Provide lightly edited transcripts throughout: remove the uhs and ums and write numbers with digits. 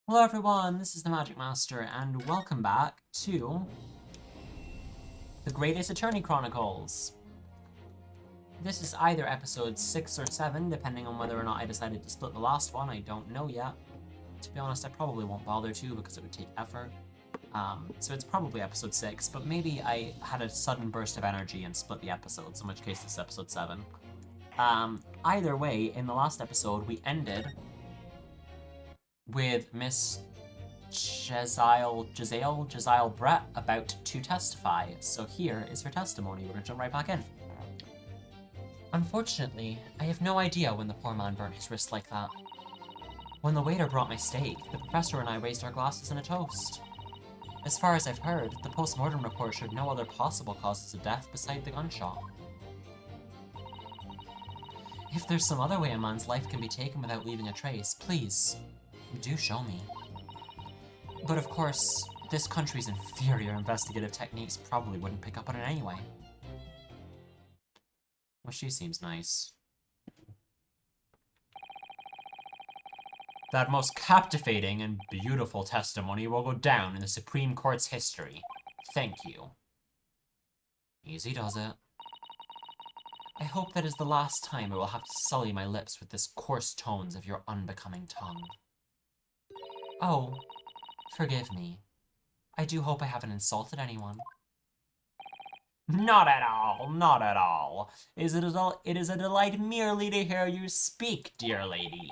Hello everyone, this is the Magic Master, and welcome back to the Great Ace Attorney Chronicles. This is either episode 6 or 7, depending on whether or not I decided to split the last one. I don't know yet. To be honest, I probably won't bother to because it would take effort. So it's probably episode 6, but maybe I had a sudden burst of energy and split the episodes, in which case it's episode 7. Either way, in the last episode, we ended with Miss Jezile Brett about to testify. So here is her testimony. We're gonna jump right back in. Unfortunately, I have no idea when the poor man burnt his wrist like that. When the waiter brought my steak, the professor and I raised our glasses in a toast. As far as I've heard, the post-mortem report showed no other possible causes of death beside the gunshot. If there's some other way a man's life can be taken without leaving a trace, please, do show me. But of course, this country's inferior investigative techniques probably wouldn't pick up on it anyway. Well, she seems nice. That most captivating and beautiful testimony will go down in the Supreme Court's history. Thank you. Easy does it. I hope that is the last time I will have to sully my lips with this coarse tones of your unbecoming tongue. Oh, forgive me. I do hope I haven't insulted anyone. Not at all, not at all. It is a delight merely to hear you speak, dear lady.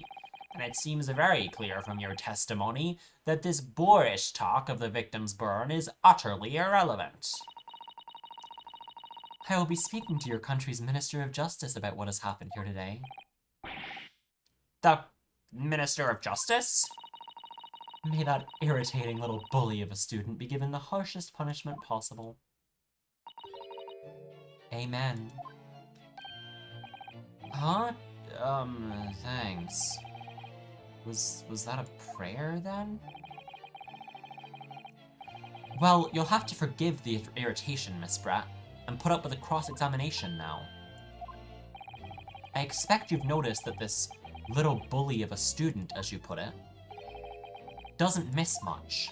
And it seems very clear from your testimony that this boorish talk of the victim's burn is utterly irrelevant. I will be speaking to your country's Minister of Justice about what has happened here today. The Minister of Justice? May that irritating little bully of a student be given the harshest punishment possible. Amen. Huh? Thanks. Was that a prayer, then? Well, you'll have to forgive the irritation, Miss Brett, and put up with a cross-examination now. I expect you've noticed that this little bully of a student, as you put it, doesn't miss much.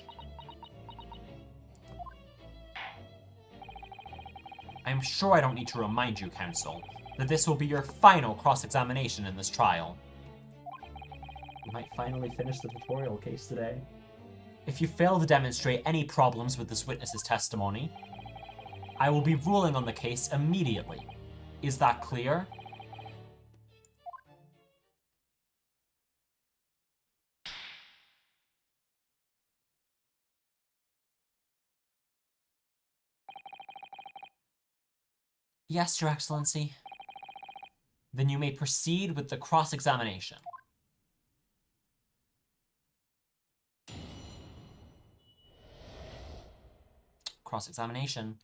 I'm sure I don't need to remind you, Counsel, that this will be your final cross-examination in this trial. We might finally finish the tutorial case today. If you fail to demonstrate any problems with this witness's testimony, I will be ruling on the case immediately. Is that clear? Yes, Your Excellency. Then you may proceed with the cross-examination. Cross-examination.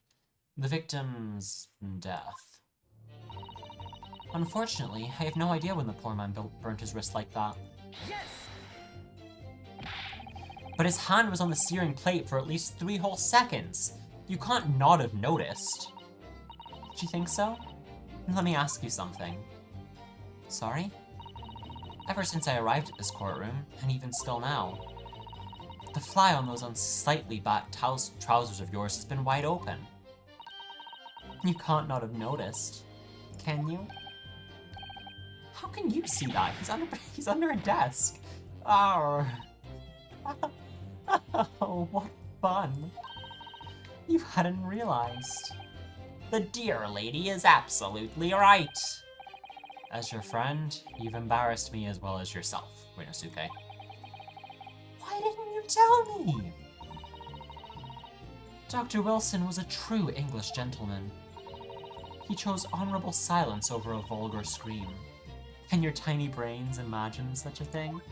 The victim's death. Unfortunately, I have no idea when the poor man burnt his wrist like that. Yes! But his hand was on the searing plate for at least 3 whole seconds. You can't not have noticed. Do you think so? Let me ask you something. Sorry? Ever since I arrived at this courtroom, and even still now, the fly on those unsightly black trousers of yours has been wide open. You can't not have noticed, can you? How can you see that? He's under a desk. Oh, oh, what fun. You hadn't realized. The dear lady is absolutely right. As your friend, you've embarrassed me as well as yourself, Rinosuke. Why didn't you tell me? Dr. Wilson was a true English gentleman. He chose honorable silence over a vulgar scream. Can your tiny brains imagine such a thing?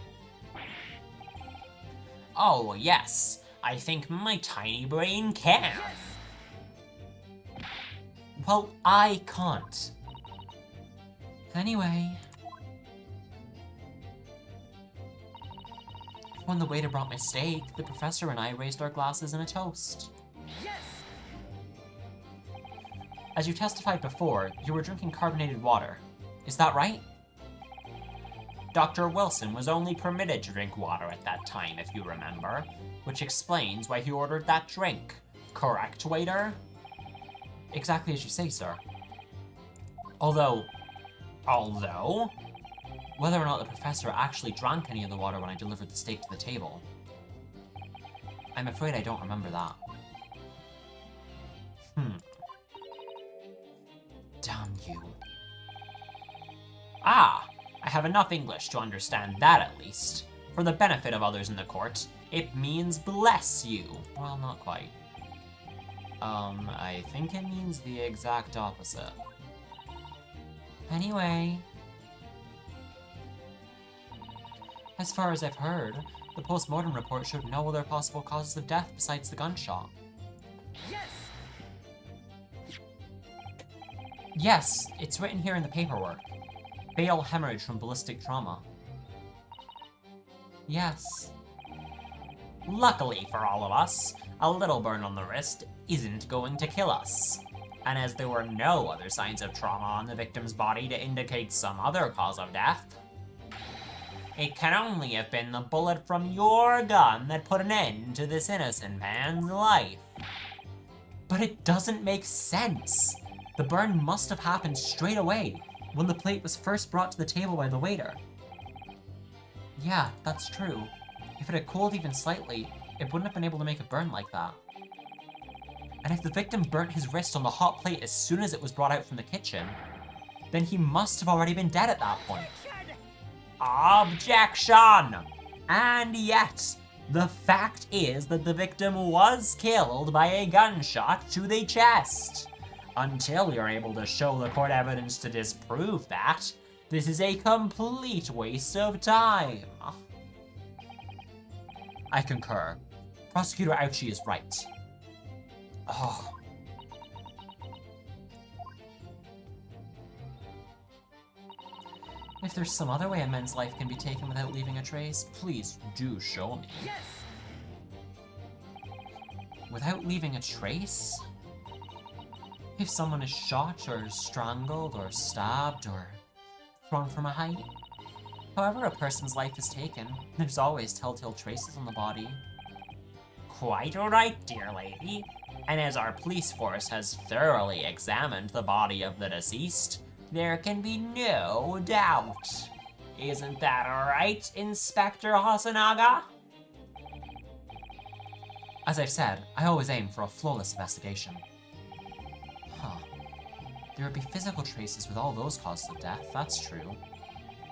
Oh, yes. I think my tiny brain can. Well, I can't. Anyway. When the waiter brought my steak, the professor and I raised our glasses in a toast. Yes! As you testified before, you were drinking carbonated water. Is that right? Dr. Wilson was only permitted to drink water at that time, if you remember, which explains why he ordered that drink. Correct, waiter? Exactly as you say, sir. Although, whether or not the professor actually drank any of the water when I delivered the steak to the table, I'm afraid I don't remember that. Damn you. Ah, I have enough English to understand that at least. For the benefit of others in the court, it means bless you. Well, not quite. I think it means the exact opposite. Anyway, as far as I've heard, the post-mortem report showed no other possible causes of death besides the gunshot. Yes! Yes, it's written here in the paperwork. Fatal hemorrhage from ballistic trauma. Yes. Luckily for all of us, a little burn on the wrist isn't going to kill us. And as there were no other signs of trauma on the victim's body to indicate some other cause of death, it can only have been the bullet from your gun that put an end to this innocent man's life. But it doesn't make sense. The burn must have happened straight away, when the plate was first brought to the table by the waiter. Yeah, that's true. If it had cooled even slightly, it wouldn't have been able to make a burn like that. And if the victim burnt his wrist on the hot plate as soon as it was brought out from the kitchen, then he must have already been dead at that point. Objection! And yet, the fact is that the victim was killed by a gunshot to the chest. Until you're able to show the court evidence to disprove that, this is a complete waste of time. I concur. Prosecutor Ouchie is right. Oh. If there's some other way a man's life can be taken without leaving a trace, please do show me. Yes! Without leaving a trace? If someone is shot or strangled or stabbed or thrown from a height, however a person's life is taken, there's always telltale traces on the body. Quite right, dear lady. And as our police force has thoroughly examined the body of the deceased, there can be no doubt. Isn't that right, Inspector Hosonaga? As I've said, I always aim for a flawless investigation. Huh. There would be physical traces with all those causes of death, that's true.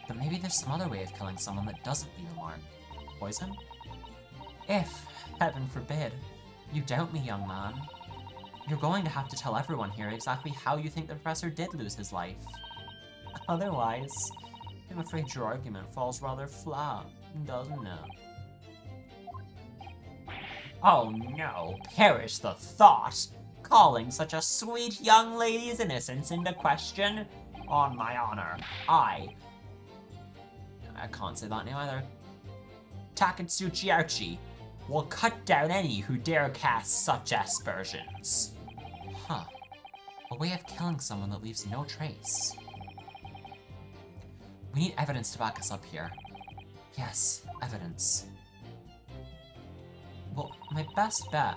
But maybe there's some other way of killing someone that doesn't leave a mark. Poison? If, heaven forbid, you doubt me, young man, you're going to have to tell everyone here exactly how you think the professor did lose his life. Otherwise, I'm afraid your argument falls rather flat, doesn't it? Oh no, perish the thought! Calling such a sweet young lady's innocence into question? On my honor, I can't say that name either. Takatsuchi Ouchie will cut down any who dare cast such aspersions. Huh. A way of killing someone that leaves no trace. We need evidence to back us up here. Yes, evidence. Well, my best bet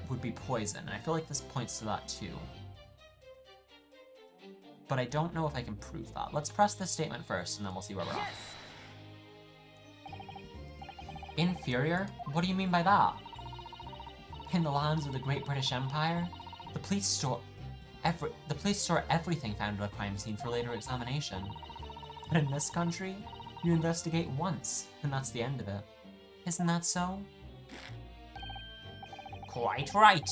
would be poison, and I feel like this points to that too. But I don't know if I can prove that. Let's press this statement first, and then we'll see where we're at. Inferior? What do you mean by that? In the lands of the Great British Empire, the police store everything found at a crime scene for later examination. But in this country, you investigate once, and that's the end of it. Isn't that so? Quite right.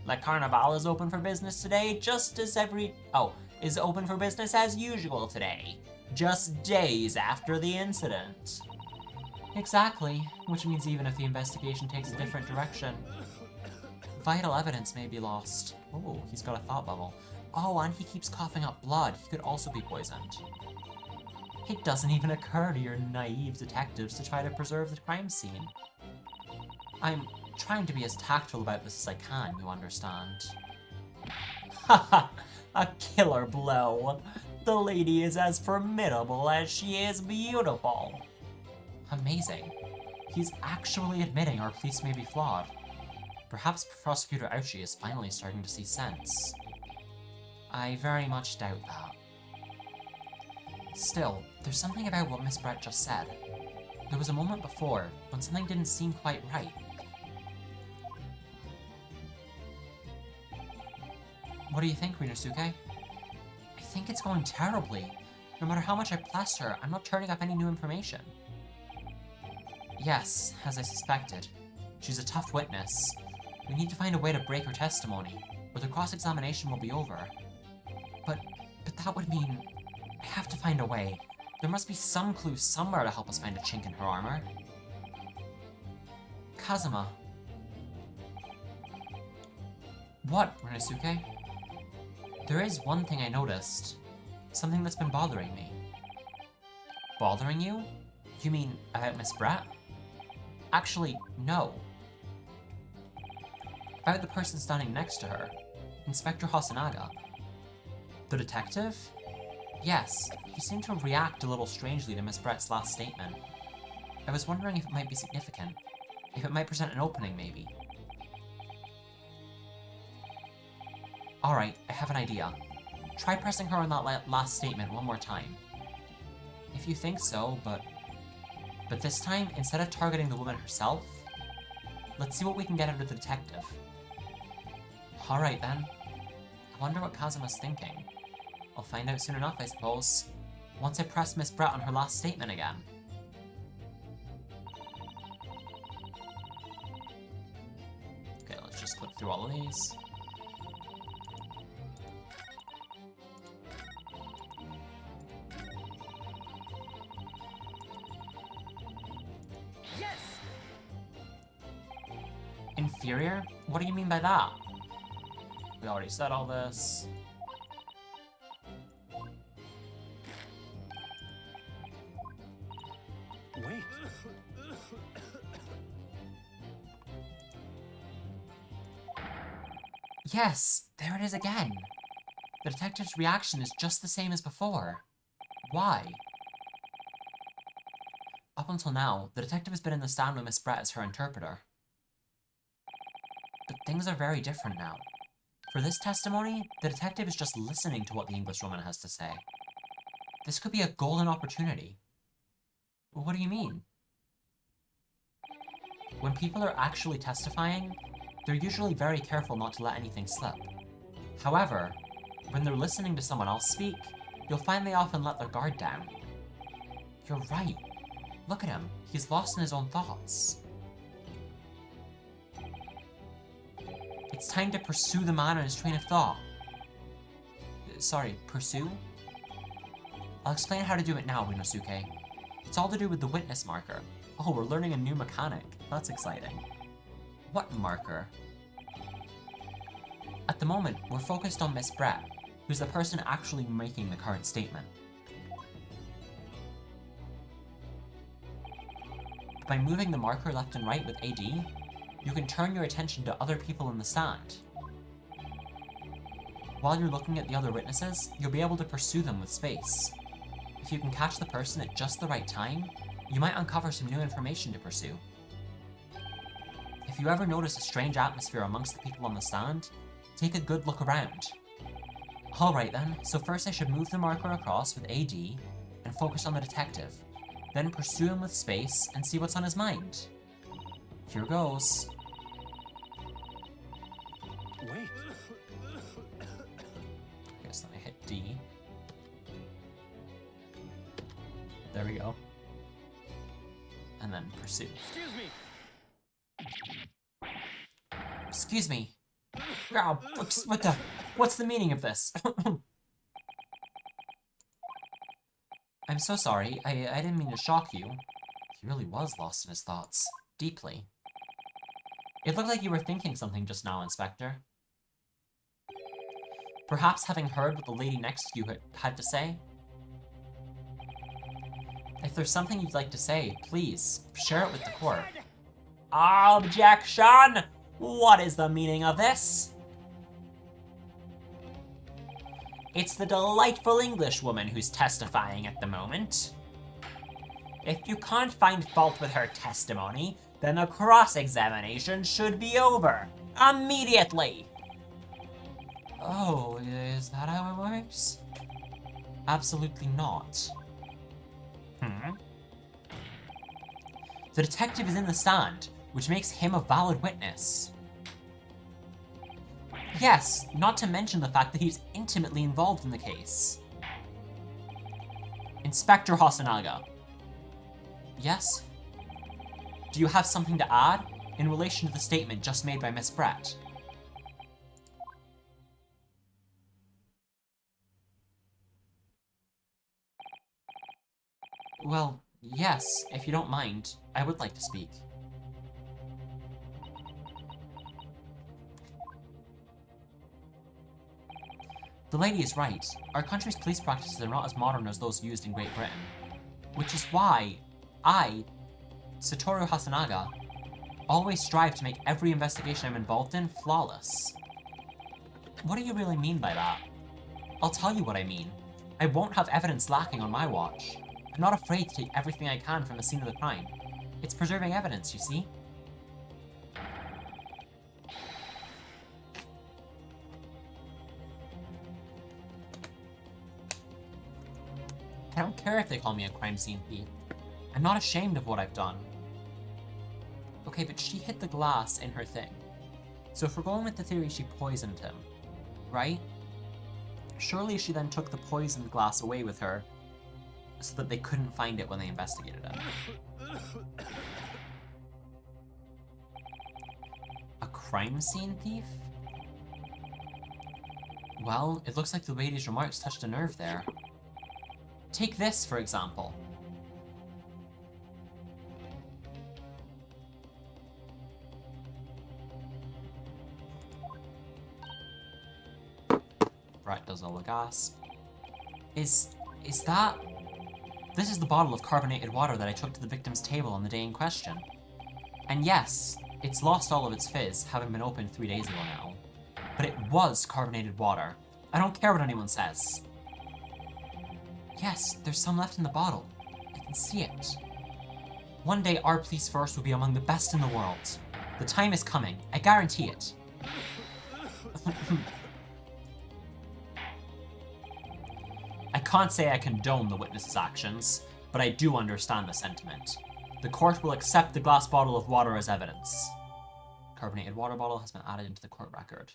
La Carnival is open for business today, is open for business as usual today, just days after the incident. Exactly, which means even if the investigation takes a different direction, vital evidence may be lost. Oh, he's got a thought bubble. Oh, and he keeps coughing up blood. He could also be poisoned. It doesn't even occur to your naive detectives to try to preserve the crime scene. I'm trying to be as tactful about this as I can, you understand. Haha, a killer blow. The lady is as formidable as she is beautiful. Amazing. He's actually admitting our police may be flawed. Perhaps Prosecutor Ouchie is finally starting to see sense. I very much doubt that. Still, there's something about what Miss Brett just said. There was a moment before when something didn't seem quite right. What do you think, Rinosuke? I think it's going terribly. No matter how much I press her, I'm not turning up any new information. Yes, as I suspected. She's a tough witness. We need to find a way to break her testimony, or the cross-examination will be over. But that would mean I have to find a way. There must be some clue somewhere to help us find a chink in her armor. Kazuma. What, Rinosuke? There is one thing I noticed. Something that's been bothering me. Bothering you? You mean about Miss Brett? Actually, no. About the person standing next to her, Inspector Hosonaga. The detective? Yes, he seemed to react a little strangely to Miss Brett's last statement. I was wondering if it might be significant. If it might present an opening, maybe. Alright, I have an idea. Try pressing her on that last statement one more time. If you think so, but this time, instead of targeting the woman herself, let's see what we can get out of the detective. Alright then. I wonder what Kazuma's thinking. I'll find out soon enough, I suppose. Once I press Miss Brett on her last statement again. Okay, let's just click through all of these. Yes! Inferior? What do you mean by that? We already said all this. Wait. Yes, there it is again. The detective's reaction is just the same as before. Why? Up until now, the detective has been in the stand with Miss Brett as her interpreter. But things are very different now. For this testimony, the detective is just listening to what the Englishwoman has to say. This could be a golden opportunity. What do you mean? When people are actually testifying, they're usually very careful not to let anything slip. However, when they're listening to someone else speak, you'll find they often let their guard down. You're right. Look at him. He's lost in his own thoughts. It's time to pursue the man on his train of thought. Sorry, pursue? I'll explain how to do it now, Rinosuke. It's all to do with the witness marker. Oh, we're learning a new mechanic. That's exciting. What marker? At the moment, we're focused on Miss Brett, who's the person actually making the current statement. By moving the marker left and right with AD, you can turn your attention to other people in the stand. While you're looking at the other witnesses, you'll be able to pursue them with space. If you can catch the person at just the right time, you might uncover some new information to pursue. If you ever notice a strange atmosphere amongst the people on the stand, take a good look around. Alright then, so first I should move the marker across with AD and focus on the detective, then pursue him with space and see what's on his mind. Here goes. Wait. Okay, so let me hit D. There we go. And then pursue. Excuse me. Excuse me. Oh, what's the meaning of this? I'm so sorry. I didn't mean to shock you. He really was lost in his thoughts. Deeply. It looked like you were thinking something just now, Inspector. Perhaps having heard what the lady next to you had to say? If there's something you'd like to say, please, share it with the court. Objection! What is the meaning of this? It's the delightful Englishwoman who's testifying at the moment. If you can't find fault with her testimony, then the cross-examination should be over. Immediately! Oh, is that how it works? Absolutely not. The detective is in the stand, which makes him a valid witness. Yes, not to mention the fact that he's intimately involved in the case. Inspector Hasanaga. Yes? Do you have something to add in relation to the statement just made by Miss Brett? Well, yes, if you don't mind, I would like to speak. The lady is right. Our country's police practices are not as modern as those used in Great Britain. Which is why I, Satoru Hasanaga, always strive to make every investigation I'm involved in flawless. What do you really mean by that? I'll tell you what I mean. I won't have evidence lacking on my watch. I'm not afraid to take everything I can from the scene of the crime. It's preserving evidence, you see? I don't care if they call me a crime scene thief. I'm not ashamed of what I've done. Okay, but she hit the glass in her thing. So if we're going with the theory she poisoned him, right? Surely she then took the poisoned glass away with her so that they couldn't find it when they investigated it. A crime scene thief? Well, it looks like the lady's remarks touched a nerve there. Take this, for example. Brett does all the gasp. Is that... This is the bottle of carbonated water that I took to the victim's table on the day in question. And yes, it's lost all of its fizz, having been opened 3 days ago now. But it was carbonated water. I don't care what anyone says. Yes, there's some left in the bottle. I can see it. One day our police force will be among the best in the world. The time is coming. I guarantee it. I can't say I condone the witness's actions, but I do understand the sentiment. The court will accept the glass bottle of water as evidence. Carbonated water bottle has been added into the court record.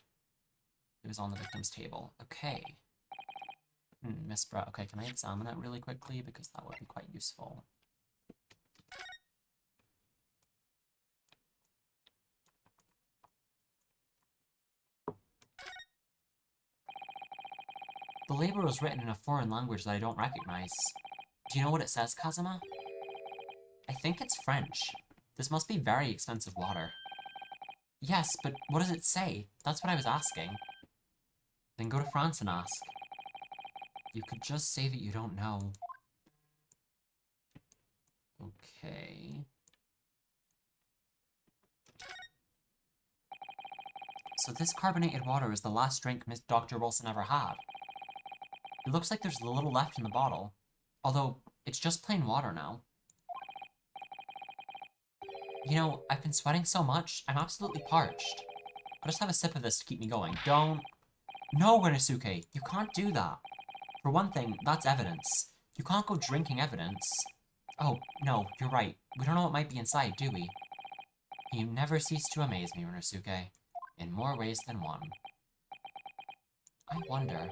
It was on the victim's table. Okay. Miss Brett, okay, can I examine it really quickly? Because that would be quite useful. The label was written in a foreign language that I don't recognize. Do you know what it says, Kazuma? I think it's French. This must be very expensive water. Yes, but what does it say? That's what I was asking. Then go to France and ask. You could just say that you don't know. Okay. So this carbonated water is the last drink Miss Dr. Wilson ever had. It looks like there's a little left in the bottle. Although, it's just plain water now. You know, I've been sweating so much, I'm absolutely parched. I'll just have a sip of this to keep me going. Don't... No, Rinosuke, you can't do that. For one thing, that's evidence. You can't go drinking evidence. Oh, no, you're right. We don't know what might be inside, do we? You never cease to amaze me, Rinosuke. In more ways than one. I wonder,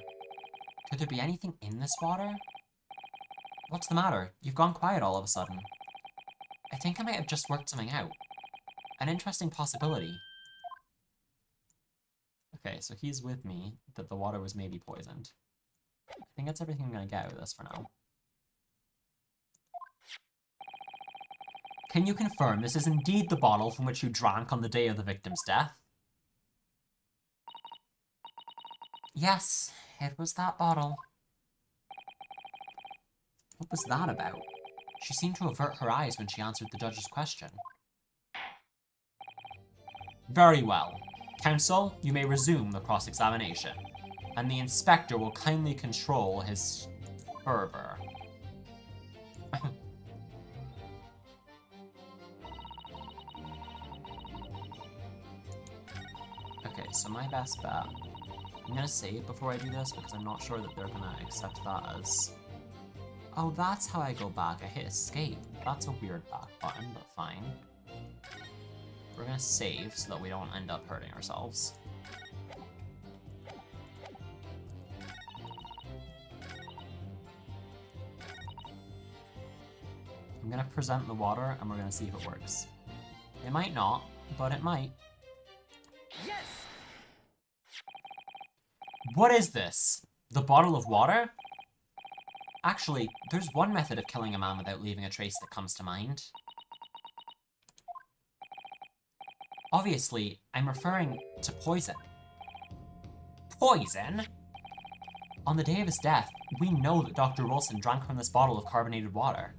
could there be anything in this water? What's the matter? You've gone quiet all of a sudden. I think I might have just worked something out. An interesting possibility. Okay, so he's with me that the water was maybe poisoned. I think that's everything I'm gonna get out of this for now. Can you confirm this is indeed the bottle from which you drank on the day of the victim's death? Yes, it was that bottle. What was that about? She seemed to avert her eyes when she answered the judge's question. Very well. Counsel, you may resume the cross-examination. and the inspector will kindly control his fervor. Okay, so my best bet. I'm gonna save before I do this because I'm not sure that they're gonna accept that as... Oh, that's how I go back. I hit escape. That's a weird back button, but fine. We're gonna save so that we don't end up hurting ourselves. I'm gonna present the water and we're gonna see if it works. It might not, but it might. Yes! What is this? The bottle of water? Actually, there's one method of killing a man without leaving a trace that comes to mind. Obviously, I'm referring to poison. Poison? On the day of his death, we know that Dr. Wilson drank from this bottle of carbonated water.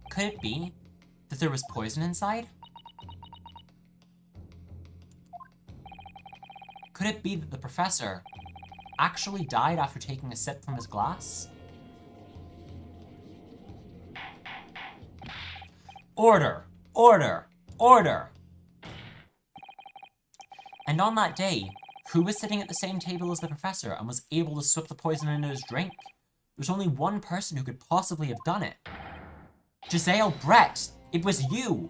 Could it be that there was poison inside? Could it be that the professor actually died after taking a sip from his glass? Order! Order! Order! And on that day, who was sitting at the same table as the professor and was able to slip the poison into his drink? There's only one person who could possibly have done it. Giselle Brett! It was you!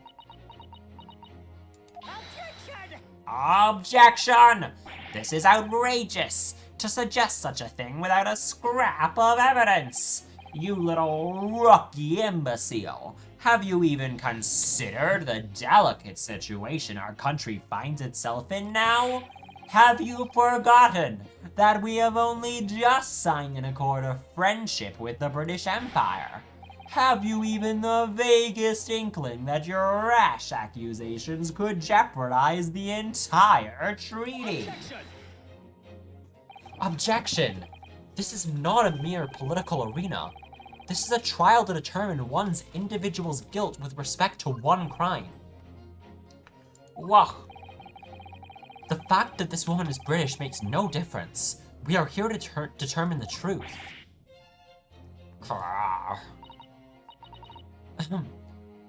Objection! Objection! This is outrageous! To suggest such a thing without a scrap of evidence! You little rookie imbecile! Have you even considered the delicate situation our country finds itself in now? Have you forgotten that we have only just signed an accord of friendship with the British Empire? Have you even the vaguest inkling that your rash accusations could jeopardize the entire treaty? Objection! Objection! This is not a mere political arena. This is a trial to determine one's individual's guilt with respect to one crime. Whoa. The fact that this woman is British makes no difference. We are here to determine the truth.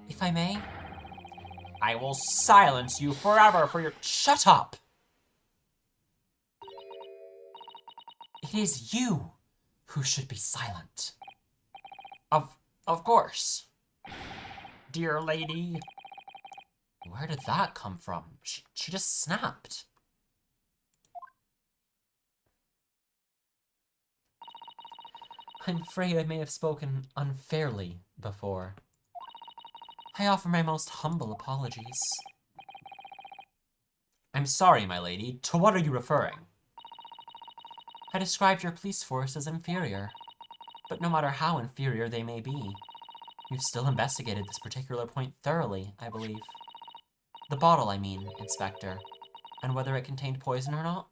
If I may, I will silence you forever for your— Shut up! It is you who should be silent. Of course. Dear lady. Where did that come from? She just snapped. I'm afraid I may have spoken unfairly before. I offer my most humble apologies. I'm sorry, my lady. To what are you referring? I described your police force as inferior. But no matter how inferior they may be, you've still investigated this particular point thoroughly, I believe. The bottle, I mean, Inspector. And whether it contained poison or not?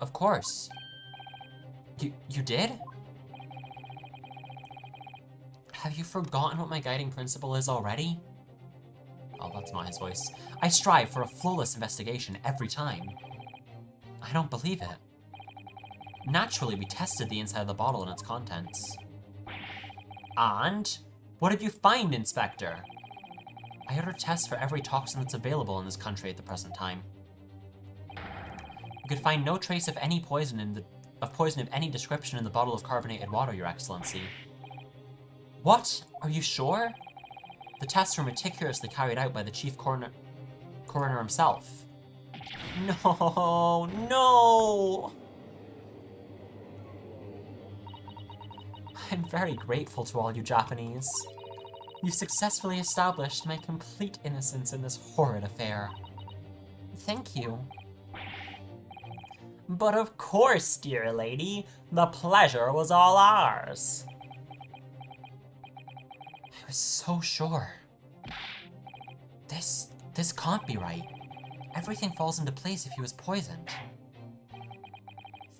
Of course. You did? Have you forgotten what my guiding principle is already? Oh, that's not his voice. I strive for a flawless investigation every time. I don't believe it. Naturally, we tested the inside of the bottle and its contents. And? What did you find, Inspector? I ordered tests for every toxin that's available in this country at the present time. You could find no trace of any poison of any description in the bottle of carbonated water, Your Excellency. What? Are you sure? The tests were meticulously carried out by the chief coroner himself. No, no! I'm very grateful to all you Japanese. You've successfully established my complete innocence in this horrid affair. Thank you. But of course, dear lady, the pleasure was all ours. I was so sure. This can't be right. Everything falls into place if he was poisoned.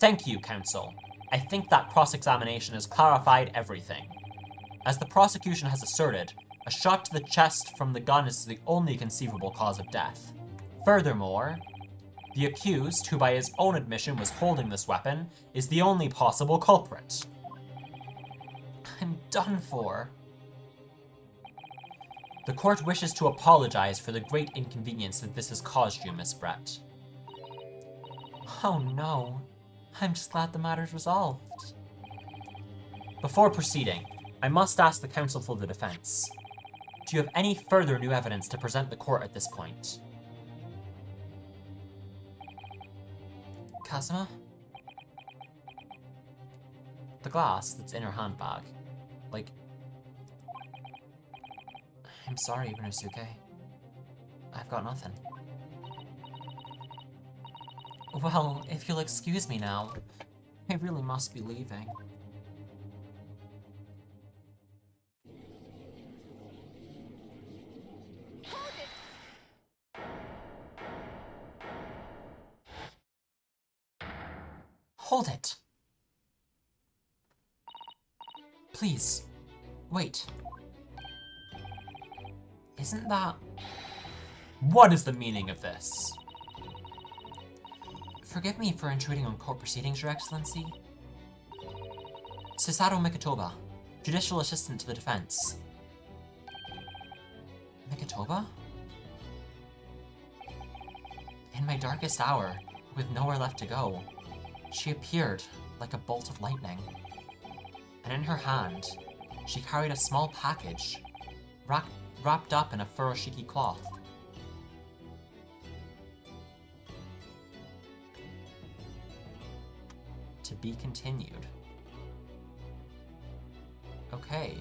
Thank you, Counsel. I think that cross-examination has clarified everything. As the prosecution has asserted, A shot to the chest from the gun is the only conceivable cause of death. Furthermore, the accused, who by his own admission was holding this weapon, is the only possible culprit. I'm done for. The court wishes to apologize for the great inconvenience that this has caused you, Miss Brett. Oh no. I'm just glad the matter's resolved. Before proceeding, I must ask the counsel for the defense. Do you have any further new evidence to present the court at this point? Kazuma? The glass that's in her handbag. Like... I'm sorry, Rinosuke. I've got nothing. Well, if you'll excuse me now, I really must be leaving. Hold it! Please, wait. Isn't that... What is the meaning of this? Forgive me for intruding on court proceedings, Your Excellency. Susato Mikotoba, Judicial Assistant to the Defense. Mikotoba? In my darkest hour, with nowhere left to go, she appeared like a bolt of lightning. And in her hand, she carried a small package, wrapped up in a furoshiki cloth. To be continued. Okay,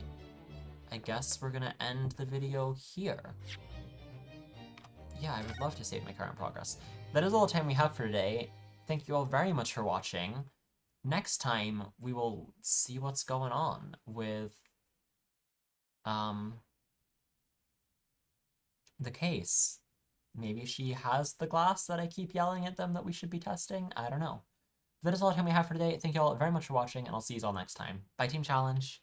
I guess we're gonna end the video here. Yeah, I would love to save my current progress. That is all the time we have for today. Thank you all very much for watching. Next time, we will see what's going on with, the case. Maybe she has the glass that I keep yelling at them that we should be testing? I don't know. That is all the time we have for today. Thank you all very much for watching, and I'll see you all next time. Bye, Team Challenge!